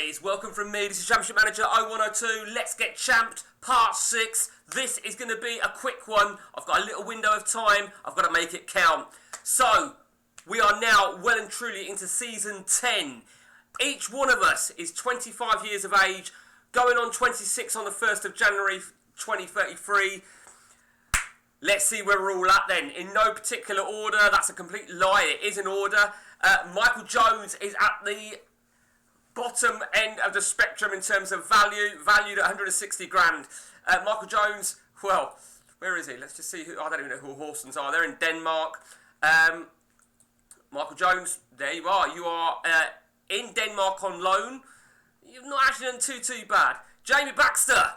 guys, welcome from me. This is Championship Manager 0102. Let's get champed, part 6. This is going to be a quick one. I've got a little window of time. I've got to make it count. So, we are now well and truly into season 10. Each one of us is 25 years of age, going on 26 on the 1st of January 2033. Let's see where we're all at then. In no particular order. That's a complete lie. It is in order. Michael Jones is at the bottom end of the spectrum in terms of value, valued at 160 grand. Michael Jones, well, where is he? Let's just see who. I don't even know who Horsens are. They're in Denmark. Michael Jones, there you are. You are in Denmark on loan. You've not actually done too bad. Jamie Baxter.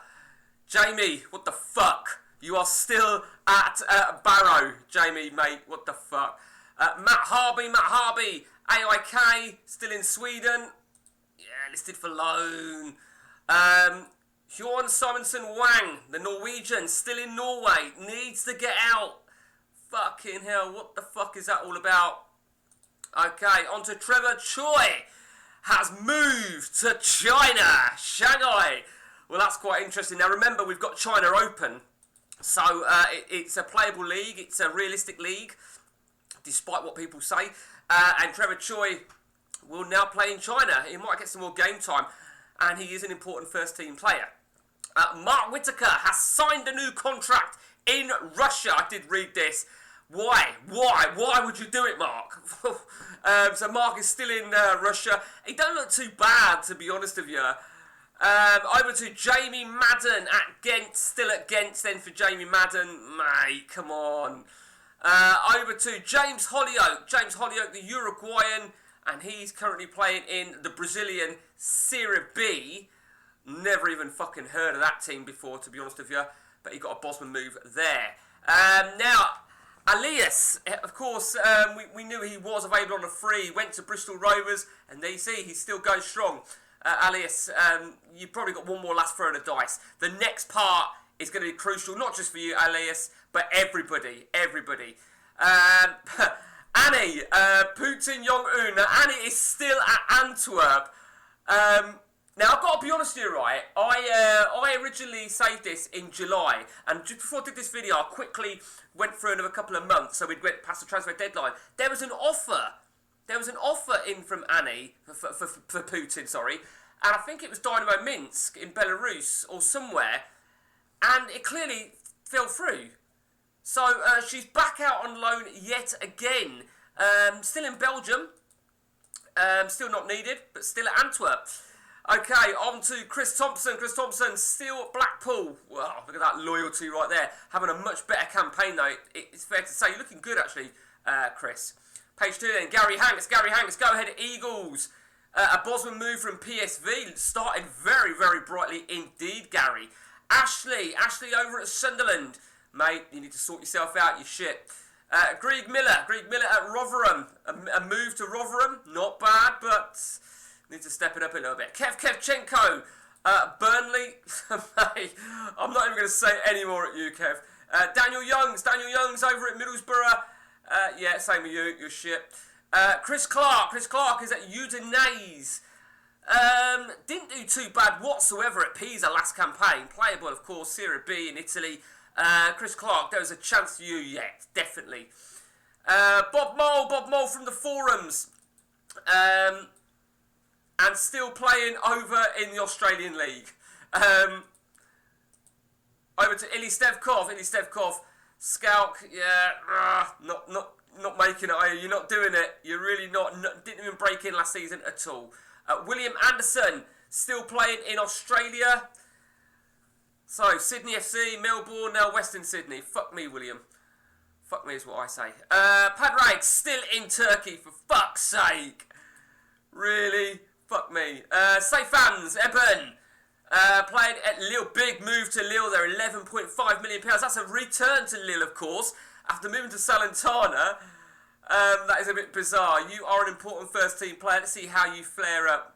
Jamie, what the fuck? You are still at Barrow, Jamie, mate. What the fuck? Matt Harvey, AIK, still in Sweden. Yeah, listed for loan. Hjorn Simonsen Wang, the Norwegian, still in Norway, needs to get out. Fucking hell, what the fuck is that all about? Okay, on to Trevor Choi. Has moved to China, Shanghai. Well, that's quite interesting. Now, remember, we've got China Open. So, it's a playable league. It's a realistic league, despite what people say. And Trevor Choi will now play in China. He might get some more game time. And he is an important first-team player. Mark Whittaker has signed a new contract in Russia. I did read this. Why? Why would you do it, Mark? So Mark is still in Russia. He don't look too bad, to be honest with you. Over to Jamie Madden at Ghent. Still at Ghent then for Jamie Madden. Mate, come on. Over to James Hollyoak. James Hollyoak, the Uruguayan. And he's currently playing in the Brazilian Serie B. Never even fucking heard of that team before, to be honest with you. But he got a Bosman move there. Now, Elias, of course, we knew he was available on a free. Went to Bristol Rovers, and there you see, he's still going strong. Elias, you've probably got one more last throw of the dice. The next part is going to be crucial, not just for you, Elias, but everybody. Annie, Putin Jong-un. Now, Annie is still at Antwerp. Now, I've got to be honest with you, right? I originally saved this in July, and just before I did this video, I quickly went through another couple of months, so we'd went past the transfer deadline. There was an offer in from Annie, for Putin, sorry, and I think it was Dynamo Minsk in Belarus or somewhere, and it clearly fell through. So she's back out on loan yet again. Still in Belgium, still not needed, but still at Antwerp. Okay, on to Chris Thompson. Chris Thompson, still at Blackpool. Wow, look at that loyalty right there. Having a much better campaign, though. It's fair to say. You're looking good, actually, Chris. Page 2 then. Gary Hanks. Go ahead, Eagles. A Bosman move from PSV. Started very, very brightly indeed, Gary. Ashley over at Sunderland. Mate, you need to sort yourself out, you shit. Greg Miller at Rotherham. A move to Rotherham. Not bad, but need to step it up a little bit. Kevchenko, Burnley. Mate, I'm not even going to say any more at you, Kev. Daniel Youngs over at Middlesbrough. Yeah, same with you, you're shit. Chris Clark is at Udinese. Didn't do too bad whatsoever at Pisa last campaign. Playable, of course, Serie B in Italy. Chris Clark, there was a chance for you yet, definitely. Bob Mole from the forums. And still playing over in the Australian League. Over to Illy Stevkov. Scout, yeah, not making it, are you? You're not doing it. You're really not. Didn't even break in last season at all. William Anderson, still playing in Australia. So, Sydney FC, Melbourne, now Western Sydney. Fuck me, William. Fuck me is what I say. Padraig, still in Turkey, for fuck's sake. Really? Fuck me. Seyfans, Eben. Playing at Lille. Big move to Lille. They're £11.5 million. That's a return to Lille, of course. After moving to Salernitana. That is a bit bizarre. You are an important first-team player. Let's see how you flare up.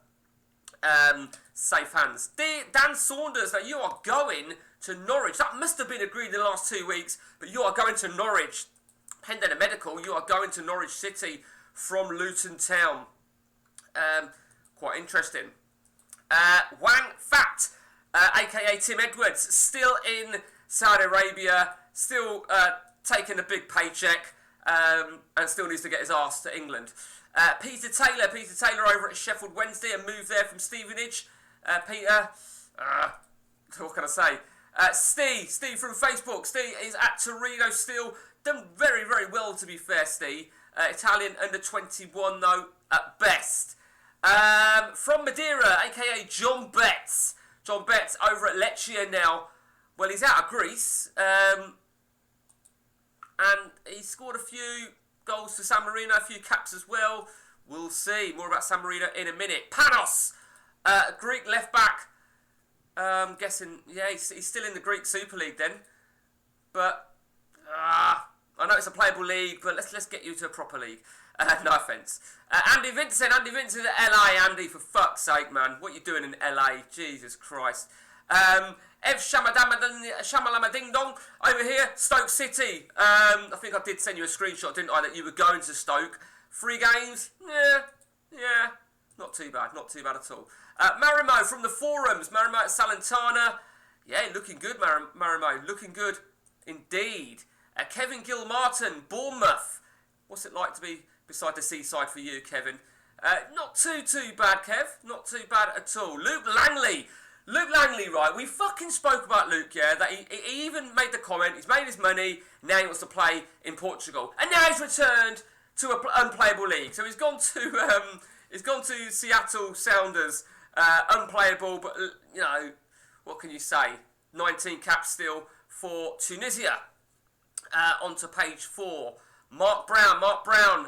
Safe hands. Dan Saunders, now you are going to Norwich. That must have been agreed in the last 2 weeks, but you are going to Norwich. Pending a medical, you are going to Norwich City from Luton Town. Quite interesting. Wang Fat, aka Tim Edwards, still in Saudi Arabia, still taking a big paycheck, and still needs to get his arse to England. Peter Taylor over at Sheffield Wednesday, a move there from Stevenage. Peter, what can I say? Steve from Facebook. Steve is at Torino still. Done very, very well, to be fair, Steve. Italian under 21, though, at best. From Madeira, aka John Betts. John Betts over at Lecce now. Well, he's out of Greece. And he scored a few goals for San Marino, a few caps as well. We'll see. More about San Marino in a minute. Panos, Greek left back. I'm guessing, yeah, he's still in the Greek Super League then. But, I know it's a playable league, but let's get you to a proper league. No offence. Andy Vincent at LA. Andy, for fuck's sake, man. What you doing in LA? Jesus Christ. Ev Shamalama Ding Dong over here, Stoke City. I think I did send you a screenshot, didn't I, that you were going to Stoke. 3 games? Yeah. Not too bad at all. Marimo from the forums. Marimo at Salernitana. Yeah, looking good, Marimo. Looking good indeed. Kevin Gilmartin, Bournemouth. What's it like to be beside the seaside for you, Kevin? Not too bad, Kev. Not too bad at all. Luke Langley, right? We fucking spoke about Luke, yeah? That he even made the comment. He's made his money. Now he wants to play in Portugal, and now he's returned to an unplayable league. So he's gone to Seattle Sounders, unplayable. But you know, what can you say? 19 caps still for Tunisia. On to page 4. Mark Brown,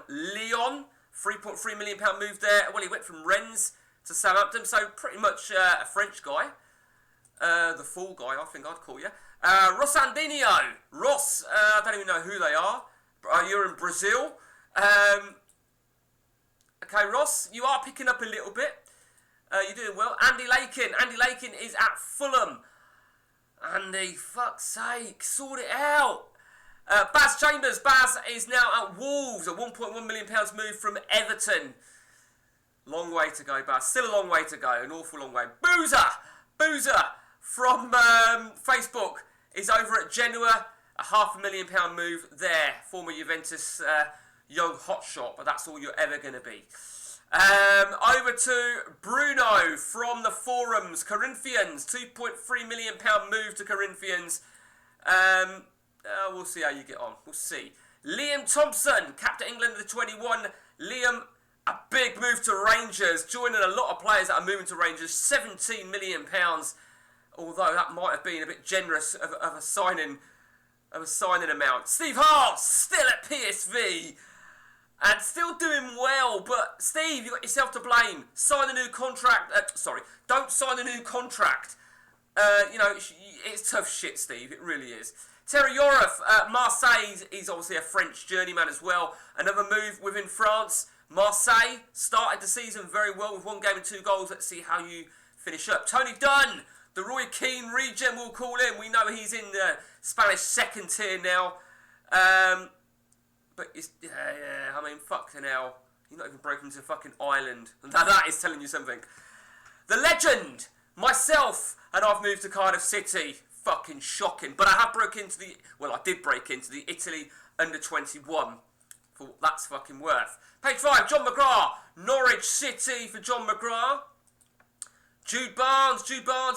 Lyon, £3.3 million move there. Well, he went from Rennes to Southampton, so pretty much a French guy. The full guy, I think I'd call you. Rossandinho. Ross, I don't even know who they are. You're in Brazil. Okay, Ross, you are picking up a little bit. You're doing well. Andy Lakin is at Fulham. Andy, fuck's sake, sort it out. Baz Chambers. Baz is now at Wolves. A £1.1 million move from Everton. Long way to go, Baz. Still a long way to go. An awful long way. Boozer from Facebook is over at Genoa. A £500,000 move there. Former Juventus young hotshot, but that's all you're ever going to be. Over to Bruno from the forums. Corinthians. £2.3 million move to Corinthians. We'll see how you get on. We'll see. Liam Thompson, captain England of the 21. Liam, a big move to Rangers, joining a lot of players that are moving to Rangers. £17 million. Although that might have been a bit generous of a signing amount. Steve Hart, still at PSV. And still doing well, but Steve, you got yourself to blame. Sign a new contract. Don't sign a new contract. It's tough shit, Steve. It really is. Terry Yorath, Marseille, he's obviously a French journeyman as well. Another move within France. Marseille started the season very well with 1 game and 2 goals. Let's see how you finish up. Tony Dunn, the Roy Keane regen, we'll call him. We know he's in the Spanish second tier now. But it's, I mean, fucking hell. You're not even broken into fucking Ireland. And that is telling you something. The legend, myself, and I've moved to Cardiff City. Fucking shocking. But I did break into the Italy under 21. For what that's fucking worth. Page 5, John McGrath. Norwich City for John McGrath. Jude Barnes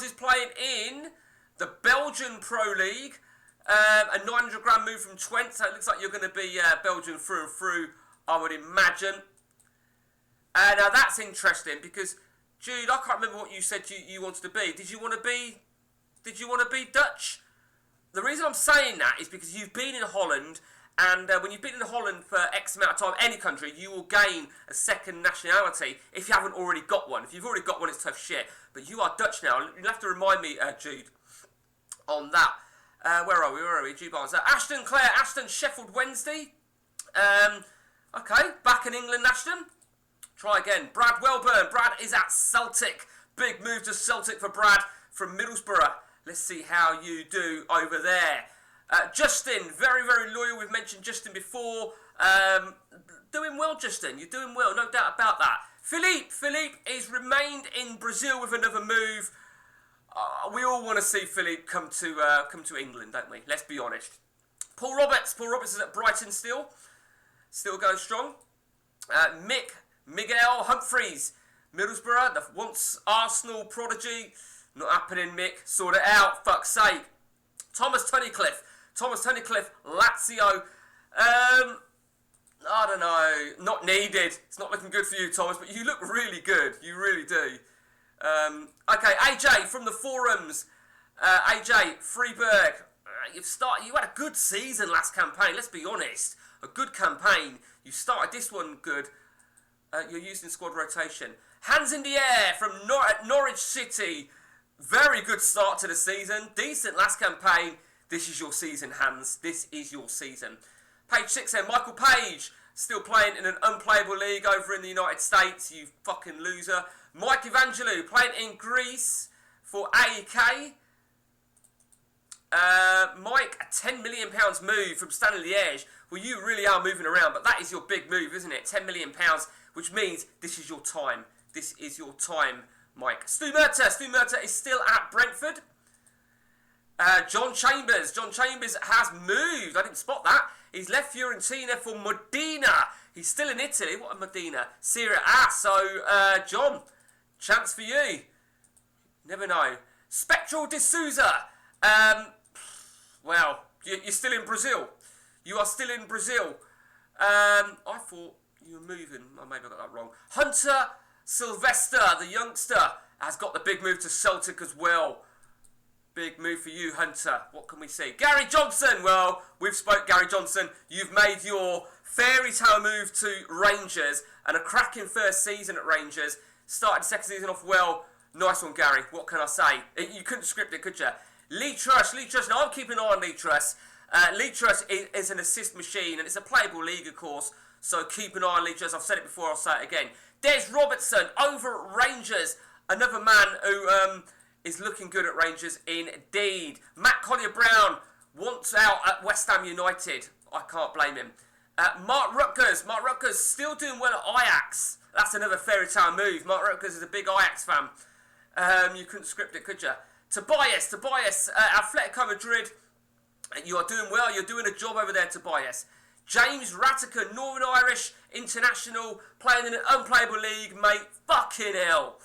is playing in the Belgian Pro League. A £900 move from Twente, so it looks like you're going to be Belgian through and through, I would imagine. Now that's interesting because, Jude, I can't remember what you said you wanted to be. Did you want to be Dutch? The reason I'm saying that is because you've been in Holland, and when you've been in Holland for X amount of time, any country, you will gain a second nationality if you haven't already got one. If you've already got one, it's tough shit. But you are Dutch now. You'll have to remind me, Jude, on that. Where are we? Jude Barnes. Ashton Clare, Sheffield Wednesday. Okay, back in England, Ashton. Try again. Brad Welburn. Brad is at Celtic. Big move to Celtic for Brad from Middlesbrough. Let's see how you do over there. Justin, very, very loyal. We've mentioned Justin before. Doing well, Justin. You're doing well, no doubt about that. Philippe is remained in Brazil with another move. We all want to see Philippe come to England, don't we? Let's be honest. Paul Roberts is at Brighton still going strong. Miguel Humphreys, Middlesbrough, the once Arsenal prodigy. Not happening, Mick. Sort it out, fuck's sake. Thomas Tunnicliffe, Lazio. I don't know, not needed. It's not looking good for you, Thomas, but you look really good. You really do. Okay, AJ from the forums. AJ, Freeburg. You had a good season last campaign, let's be honest. A good campaign. You started this one good. You're using squad rotation. Hands in the air from Norwich City. Very good start to the season. Decent last campaign. This is your season, Hans. This is your season. Page 6 then, Michael Page. Still playing in an unplayable league over in the United States, you fucking loser. Mike Evangelou playing in Greece for AEK. Mike, a £10 million move from Stanley Liège. Well, you really are moving around, but that is your big move, isn't it? £10 million, which means this is your time. This is your time, Mike. Stu Murtagh is still at Brentford. John Chambers has moved. I didn't spot that. He's left Fiorentina for Modena. He's still in Italy. What a Modena. Serie A. So, John, chance for you. Never know. Spectral D'Souza. Well, you're still in Brazil. You are still in Brazil. I thought you were moving. Oh, maybe I got that wrong. Hunter Sylvester, the youngster, has got the big move to Celtic as well. Big move for you, Hunter. What can we see? Gary Johnson. Well, we've spoke Gary Johnson. You've made your fairy tale move to Rangers and a cracking first season at Rangers. Started the second season off well. Nice one, Gary. What can I say? You couldn't script it, could you? Lee Truss. Now, I'm keeping an eye on Lee Truss. Lee Truss is an assist machine, and it's a playable league, of course. So keep an eye on Lee Truss. I've said it before, I'll say it again. Des Robertson over at Rangers. Another man who is looking good at Rangers indeed. Matt Collier-Brown wants out at West Ham United. I can't blame him. Mark Rutgers still doing well at Ajax. That's another fairy tale move. Mark Rutgers is a big Ajax fan. You couldn't script it, could you? Tobias, Atletico Madrid. You are doing well. You're doing a job over there, Tobias. James Rattican, Northern Irish international, playing in an unplayable league, mate. Fucking hell.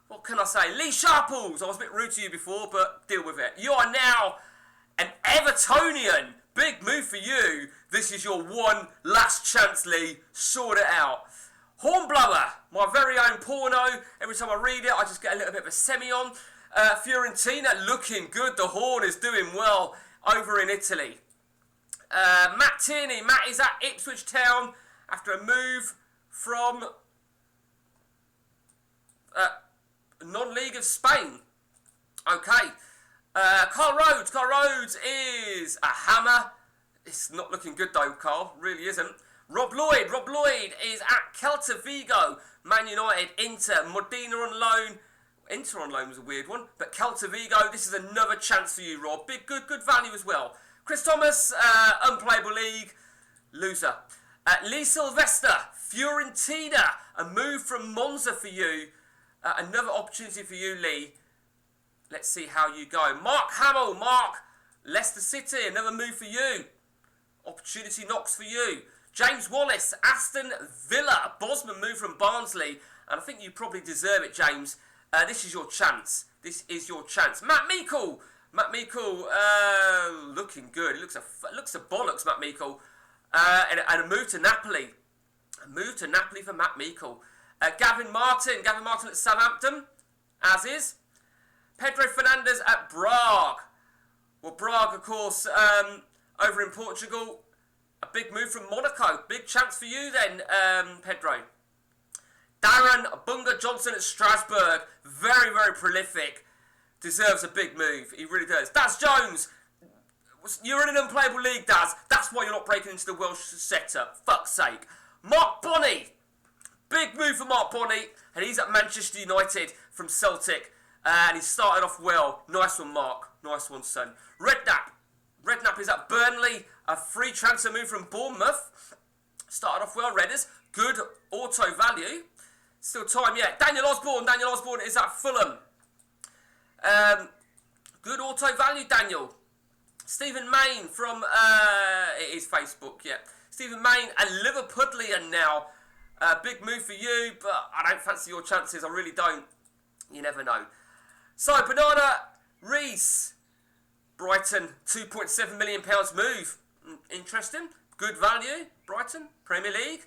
What can I say? Lee Sharples. I was a bit rude to you before, but deal with it. You are now an Evertonian. Big move for you. This is your one last chance, Lee. Sort it out. Hornblower, my very own porno. Every time I read it, I just get a little bit of a semi on. Fiorentina looking good. The Horn is doing well over in Italy. Matt Tierney. Matt is at Ipswich Town after a move from non-league of Spain. Okay. Carl Rhodes is a hammer. It's not looking good though, Carl. Really isn't. Rob Lloyd is at Celta Vigo. Man United, Inter, Modena on loan. Inter on loan was a weird one. But Celta Vigo, this is another chance for you, Rob. Big, good value as well. Chris Thomas, unplayable league. Loser. Lee Sylvester, Fiorentina. A move from Monza for you. Another opportunity for you, Lee. Let's see how you go. Mark Hamill, Leicester City, another move for you. Opportunity knocks for you. James Wallace, Aston Villa, a Bosman move from Barnsley. And I think you probably deserve it, James. This is your chance. Matt Meikle, looking good. It looks a bollocks, Matt Meikle. And a move to Napoli. For Matt Meikle. Gavin Martin at Southampton, as is. Pedro Fernandes at Prague. Well, Prague, of course, over in Portugal. A big move from Monaco. Big chance for you then, Pedro. Darren Bunga Johnson at Strasbourg. Very, very prolific. Deserves a big move. He really does. Daz Jones. You're in an unplayable league, Daz. That's why you're not breaking into the Welsh setup. Fuck's sake. Mark Bonney. Big move for Mark Bonney. And he's at Manchester United from Celtic. And he started off well. Nice one, Mark. Nice one, son. Redknapp is at Burnley. A free transfer move from Bournemouth. Started off well, Redders. Good auto value. Still time, yeah. Daniel Osborne is at Fulham. Good auto value, Daniel. Stephen Main from, it is Facebook, yeah. Stephen Main and Liverpudlian now. Big move for you, but I don't fancy your chances. I really don't. You never know. So, Banana Reese. Brighton, £2.7 million move. Interesting. Good value. Brighton, Premier League.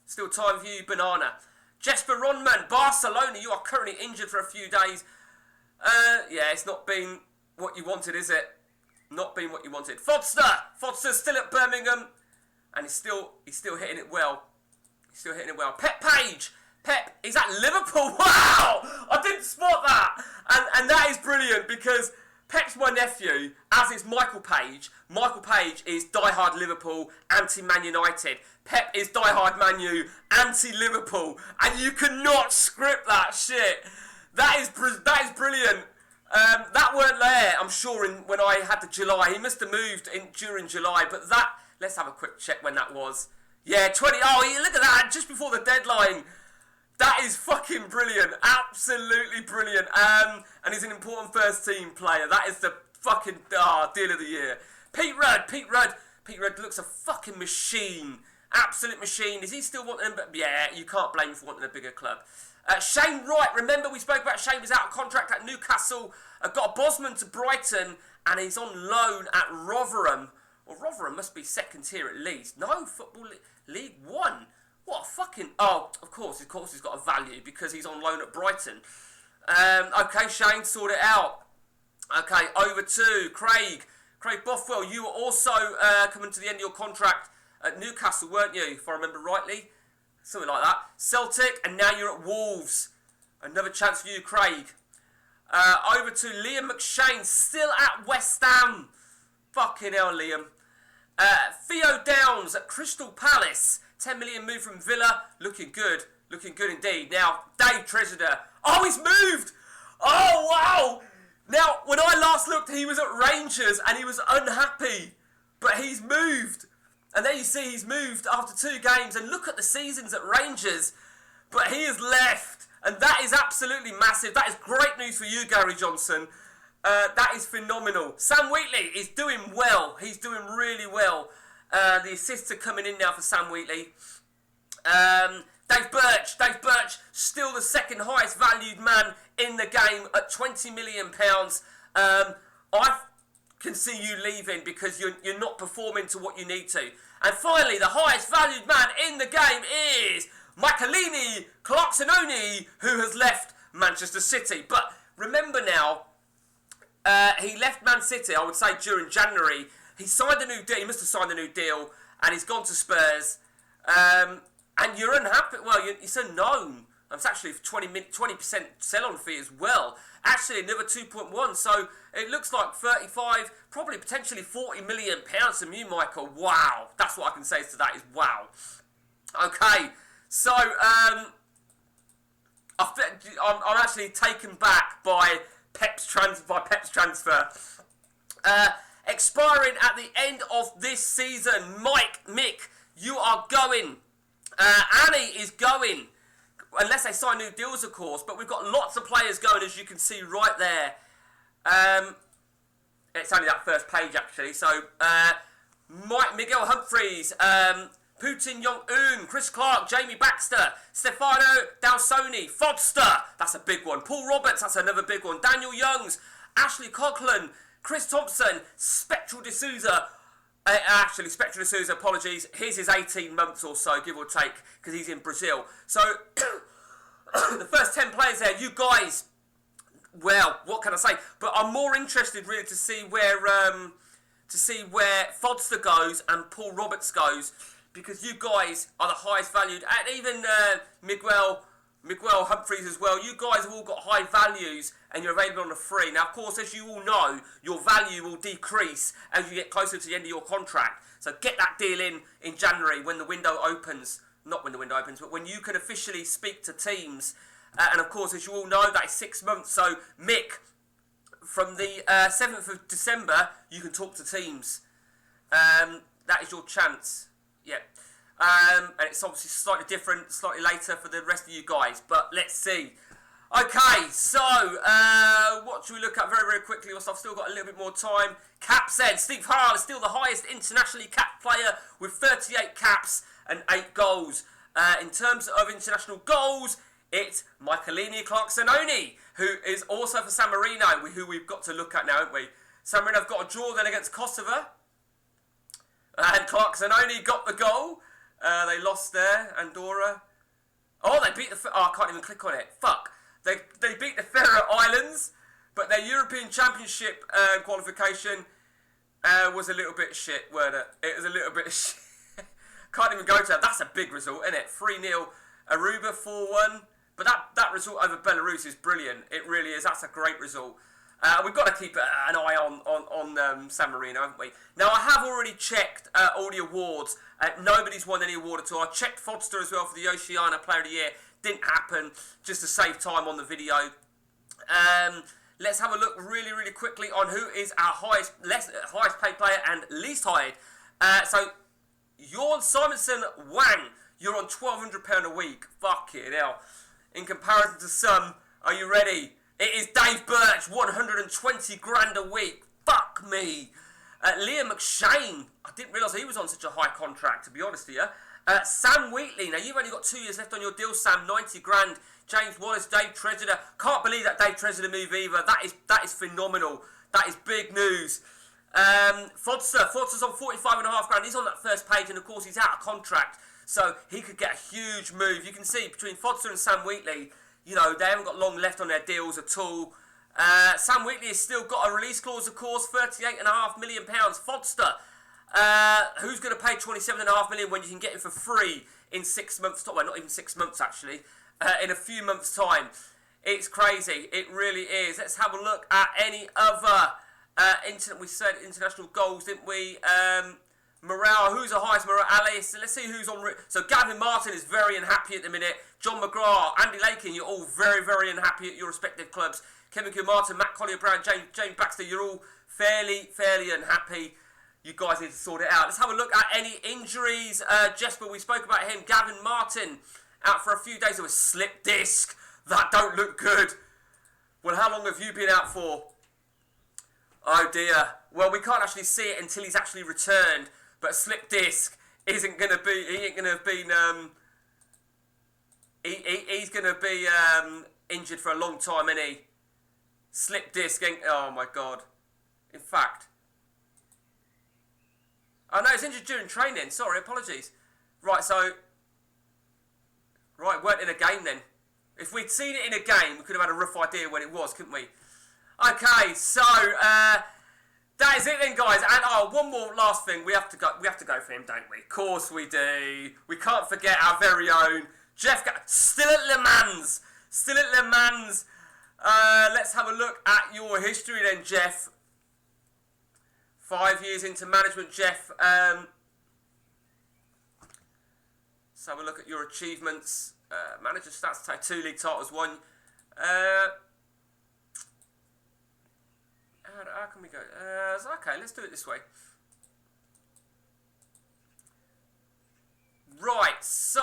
Still time for you, Banana. Jesper Ronman, Barcelona. You are currently injured for a few days. Yeah, it's not been what you wanted, is it? Not been what you wanted. Fodster's still at Birmingham, and he's still hitting it well. Pep Page. Pep is at Liverpool. Wow! I didn't spot that. And that is brilliant because Pep's my nephew, as is Michael Page. Michael Page is diehard Liverpool, anti-Man United. Pep is diehard Man U, anti-Liverpool. And you cannot script that shit. That is brilliant. That weren't there, I'm sure, when I had the July. He must have moved during July, but that... Let's have a quick check when that was. Yeah, 20... Oh, look at that, just before the deadline. That is fucking brilliant. Absolutely brilliant. And he's an important first-team player. That is the fucking deal of the year. Pete Rudd looks a fucking machine. Absolute machine. Is he still wanting... Yeah, you can't blame him for wanting a bigger club. Shane Wright, remember we spoke about Shane was out of contract at Newcastle, got a Bosman to Brighton, and he's on loan at Rotherham. Well, Rotherham must be second tier at least. No, Football League One. What a fucking... Oh, of course he's got a value because he's on loan at Brighton. Okay, Shane, sort it out. Okay, over to Craig. Craig Bothwell, you were also coming to the end of your contract at Newcastle, weren't you, if I remember rightly? Something like that. Celtic, and now you're at Wolves. Another chance for you, Craig. Over to Liam McShane, still at West Ham. Fucking hell, Liam. Theo Downs at Crystal Palace. 10 million move from Villa. Looking good. Looking good indeed. Now, Dave Tresidder. Oh, he's moved! Oh, wow! Now, when I last looked, he was at Rangers and he was unhappy. But he's moved. And there you see he's moved after 2 games. And look at the seasons at Rangers. But he has left. And that is absolutely massive. That is great news for you, Gary Johnson. That is phenomenal. Sam Wheatley is doing well. He's doing really well. The assists are coming in now for Sam Wheatley. Dave Birch, still the second highest valued man in the game at £20 million. I can see you leaving because you're not performing to what you need to. And finally, the highest valued man in the game is Michaelini Clarkson-Oni, who has left Manchester City. But remember now, he left Man City, I would say, during January. He signed a new deal. He must have signed a new deal, and he's gone to Spurs. And you're unhappy. Well, it's unknown. It's actually 20% sell-on fee as well. Actually, another 2.1. So it looks like 35, probably potentially £40 million from you, Michael. Wow, that's what I can say to that is wow. Okay, so I'm actually taken back by Pep's transfer. Expiring at the end of this season, Mick, you are going. Annie is going, unless they sign new deals, of course. But we've got lots of players going, as you can see right there. It's only that first page, actually. So, Miguel Humphreys, Putin Jong-un, Chris Clark, Jamie Baxter, Stefano Dalsoni, Fodster, that's a big one. Paul Roberts, that's another big one. Daniel Youngs, Ashley Coughlin, Chris Thompson, Spectral D'Souza. Spectral D'Souza, apologies. Here's his 18 months or so, give or take, because he's in Brazil. So, the first 10 players there, you guys, well, what can I say? But I'm more interested really to see where Fodster goes and Paul Roberts goes, because you guys are the highest valued, and even Miguel Humphreys as well. You guys have all got high values and you're available on a free. Now, of course, as you all know, your value will decrease as you get closer to the end of your contract. So get that deal in January when the window opens. Not when the window opens, but when you can officially speak to teams. And of course, as you all know, that is 6 months. So, Mick, from the 7th of December, you can talk to teams. That is your chance. Yeah. And it's obviously slightly different, slightly later for the rest of you guys. But let's see. Okay, so what should we look at very, very quickly? Whilst I've still got a little bit more time. Caps then. Steve Harrell is still the highest internationally capped player with 38 caps and 8 goals. In terms of international goals, it's Michaelini Clark-Zanoni, who is also for San Marino, who we've got to look at now, haven't we? San Marino have got a draw then against Kosovo. And Clark-Zanoni got the goal. They lost there, Andorra. Oh, they beat the... Oh, I can't even click on it. Fuck. They beat the Faroe Islands, but their European Championship qualification was a little bit shit, weren't it? It was a little bit shit. Can't even go to that. That's a big result, isn't it? 3-0 Aruba, 4-1. But that result over Belarus is brilliant. It really is. That's a great result. We've got to keep an eye on San Marino, haven't we? Now, I have already checked all the awards. Nobody's won any award at all. I checked Fodster as well for the Oceania Player of the Year. Didn't happen, just to save time on the video. Let's have a look really, really quickly on who is our highest paid player and least hired. So, Jorn Simonsen Wang, you're on £1,200 a week. Fuck it, hell. In comparison to some, are you ready? It is Dave Birch, 120 grand a week. Fuck me. Liam McShane, I didn't realise he was on such a high contract, to be honest with you. Sam Wheatley, now you've only got 2 years left on your deal, Sam, 90 grand. James Wallace, Dave Treasurer. Can't believe that Dave Treasurer move either. That is phenomenal. That is big news. Fodster's on 45.5 grand. He's on that first page, and of course he's out of contract, so he could get a huge move. You can see between Fodster and Sam Wheatley, you know, they haven't got long left on their deals at all. Sam Wheatley has still got a release clause, of course, £38.5 million. Fodster, who's going to pay £27.5 million when you can get him for free in 6 months' time? Well, not even 6 months, actually. In a few months' time. It's crazy. It really is. Let's have a look at any other we said international goals, didn't we? Morale, who's the highest? Morale, Alice. Let's see who's on. So Gavin Martin is very unhappy at the minute. John McGrath, Andy Lakin, you're all very, very unhappy at your respective clubs. Kevin Martin, Matt Collier-Brown, James Baxter, you're all fairly unhappy. You guys need to sort it out. Let's have a look at any injuries. Jesper, we spoke about him. Gavin Martin, out for a few days with a slip disc. That don't look good. Well, how long have you been out for? Oh dear. Well, we can't actually see it until he's actually returned. But slip disc isn't going to be. He ain't going to have been. He's going to be injured for a long time, isn't he? Slip disc. Oh my god. In fact. Oh no, it's injured during training. Sorry, apologies. Right, so. Right, weren't in a game then. If we'd seen it in a game, we could have had a rough idea when it was, couldn't we? Okay, so that is it then, guys. And one more last thing, we have to go for him, don't we? Of course we do. We can't forget our very own Jeff. Still at Le Mans. Let's have a look at your history then, Jeff. 5 years into management, Jeff. Let's have a look at your achievements. Manager stats, 2 league titles, 1. How can we go? Okay, let's do it this way. Right, so.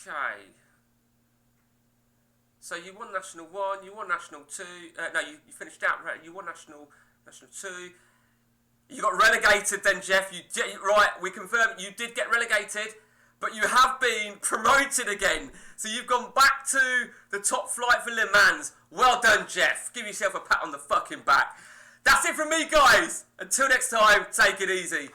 Okay. So you won National 1, you won National 2. No, you finished out, right? You won National 2. You got relegated then, Jeff. Right, we confirm you did get relegated, but you have been promoted again. So you've gone back to the top flight for Le Mans. Well done, Jeff. Give yourself a pat on the fucking back. That's it from me, guys. Until next time, take it easy.